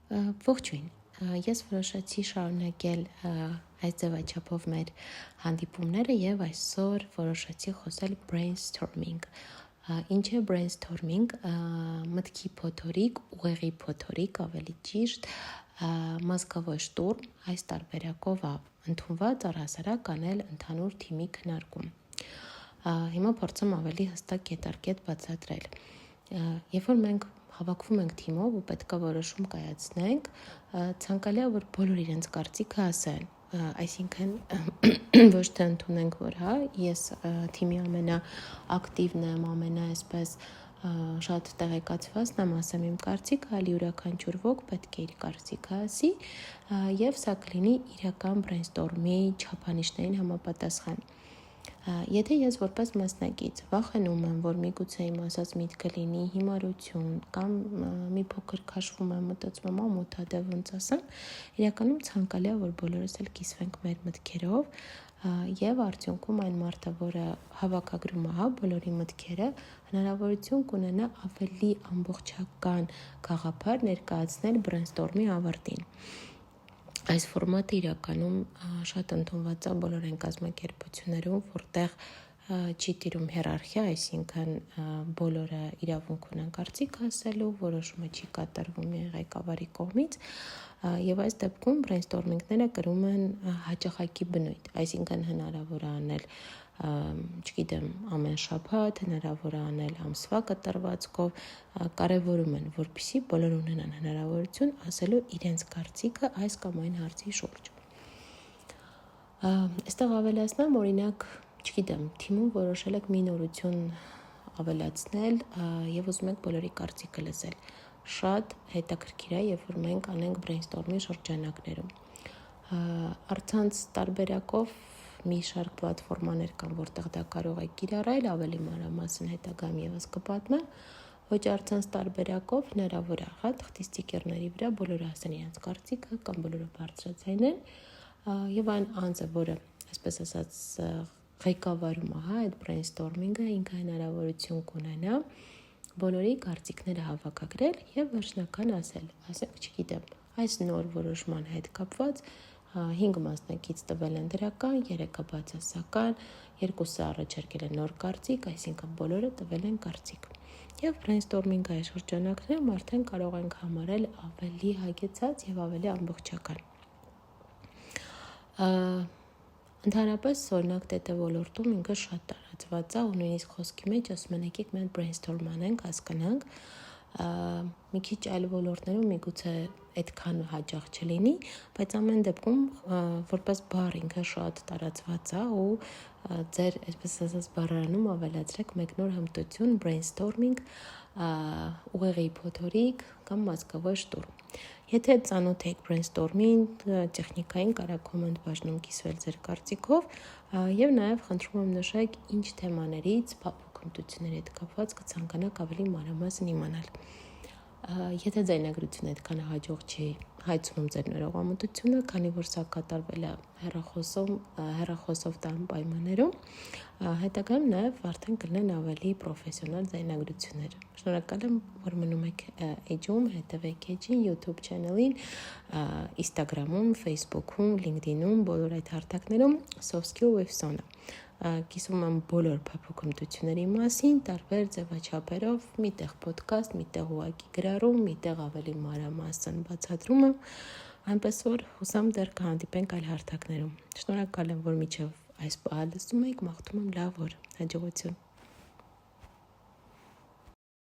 Ողջույն, ես որոշեցի շարունակել այս ձևաչափով մեր հանդիպումները և այսօր որոշեցի խոսել brainstorming։ Ինչ է brainstorming, մտքի փոթորիկ, ուղեղի փոթորիկ, ավելի ճիշտ, մազկավոր շտուրմ, այս տարբերակով ընդունված առհասարակ անել ընդհանուր թիմի քննարկում։ Հիմա փորձեմ ավելի հստակ կետարկետ բացատրել։ Երբ որ մենք հավաքվում ենք թիմով ու պետք է որոշում կայացնենք, ցանկալի է, որ բոլորը իրենց կարծիքը ասեն, այսինքն ոչ թե ընդունենք, որ ես թիմի ամենաակտիվն եմ, այսպես շատ տեղեկացվածն եմ, ասեմ իմ կարծիքը, այլ յուրաքանչյուր ոք պետք է իր կարծիքը ասի եւ սա կլինի իրական brainstorm-ի չափանիշներին համապատասխան։ Եթե ես որպես մասնակից վախենում եմ, որ միգուցե իմ ասած միտքը լինի հիմարություն կամ մի փոքր քաշվում եմ, մտածում եմ մութ է, ոնց ասեմ, իրականում ցանկալի է, որ բոլորս էլ կիսվենք մեր մտքերով եւ արդյունքում այն մարդը, որը հավաքագրում է բոլորի մտքերը, հնարավորություն կունենա ավելի ամբողջական գաղափար ներկայացնել brainstorm-ի ավարտին։ Այս ֆորմատը իրականում շատ ընդունված է բոլոր այն կազմակերպություններում, որտեղ չի տիրում հիերարխիա, այսինքն բոլորը իրավունք ունեն կարծիք ասելու, որոշումը չի կատարվում ղեկավարի կողմից, եւ այս դեպքում brainstorming-ները կրում են հաճախակի բնույթ, այսինքն հնարավոր է անել ամեն շաբաթ, հնարավոր է անել ամսվա կտրվածքով, կարևորում են, որպեսզի բոլորը ունենան հնարավորություն ասելու իրենց կարծիքը այս կամ այն հարցի շուրջ։ Այստեղ ավելացնեմ, օրինակ, թիմում որոշել եք մի նորություն ավելացնել եւ ուզում եք բոլորի կարծիքը լսել։ Շատ հետաքրքիր է, երբ որ մենք անենք brainstorm-ի շրջանակներում։ Առցանց տարբերակով մի շարք պլատֆորմաներ կան, որտեղ դա կարող է կիրառել, ավելի մանրամասն հետագայում եւս կպատմեմ, ոչ առցանց տարբերակով հնարավոր է թղթի ստիկերների վրա բոլորը ասեն իրենց կարծիքը կամ բոլորը բարձրացնեն եւ այն անձը, որը, այսպես ասած, ղեկավարում է այդ brainstorming-ը, ինքը հնարավորություն կունենա բոլորի կարծիքները հավաքագրել եւ վերջնական ասենք, այս նոր որոշման հետ կապված 5 մասնակից տվել են դրական, 3-ը բացասական, 2-ը առաջարկել են նոր կարծիք, այսինքն բոլորը տվել են կարծիք։ Եվ brainstorming-ը այս շրջանակներում արդեն կարող ենք համարել ավելի հագեցած եւ ավելի ամբողջական։ Ընդհանրապես, օրինակ ՏՏ ոլորտում ինքը շատ տարածված է ու նույնիսկ խոսքի մեջ ասում են եկեք մենք brainstorm անենք, հասկանանք, մի քիչ այլ ոլորտներում միգուցե այդքան հաճախ չլինի, բայց ամեն դեպքում որպես բառ ինքը շատ տարածված է ու ձեր, այսպես ասած, բառարանում ավելացրեք մեկ նոր հմտություն brainstorming, ուղեղի փոթորիկ կամ մազկավոր շտուրմ։ Եթե ծանոթ եք brainstorm-ին, տեխնիկային կարա կոմենտ բաժնում կիսվել ձեր կարծիքով եւ նաեւ խնդրում եմ նշեք ինչ թեմաներից փափուկ հմտությունների հետ կապված կցանկանաք ավելի մանրամասն իմանալ։ Եթե ձայնագրությունը այդքան հաջող չի հայցնում ձեր ներողամտությունը, քանի որ սա կատարվել է հեռախոսով տան պայմաններում, հետագայում նաև արդեն կլինեն ավելի պրոֆեսիոնալ ձայնագրություններ։ Շնորհակալ եմ, որ մնում եք էջում, հետևեք էջին, YouTube channel-ին, Instagram-ում, Facebook-ում, LinkedIn-ում, բոլոր այդ հարթակներում Soft Skill with Sona։ Կիսում եմ բոլոր փափուկ հմտությունների մասին, տարբեր ձևաչափերով, միտեղ podcast, միտեղ ուղղակի գրառում, միտեղ ավելի մանրամասն բացատրում եմ, այնպես որ հուսամ դեռ կհանդիպենք այլ հարթակներում։ Շնորհակալ եմ, որ մինչև այս պահը լսում եք, մաղթում եմ լավ օր, հաջողություն։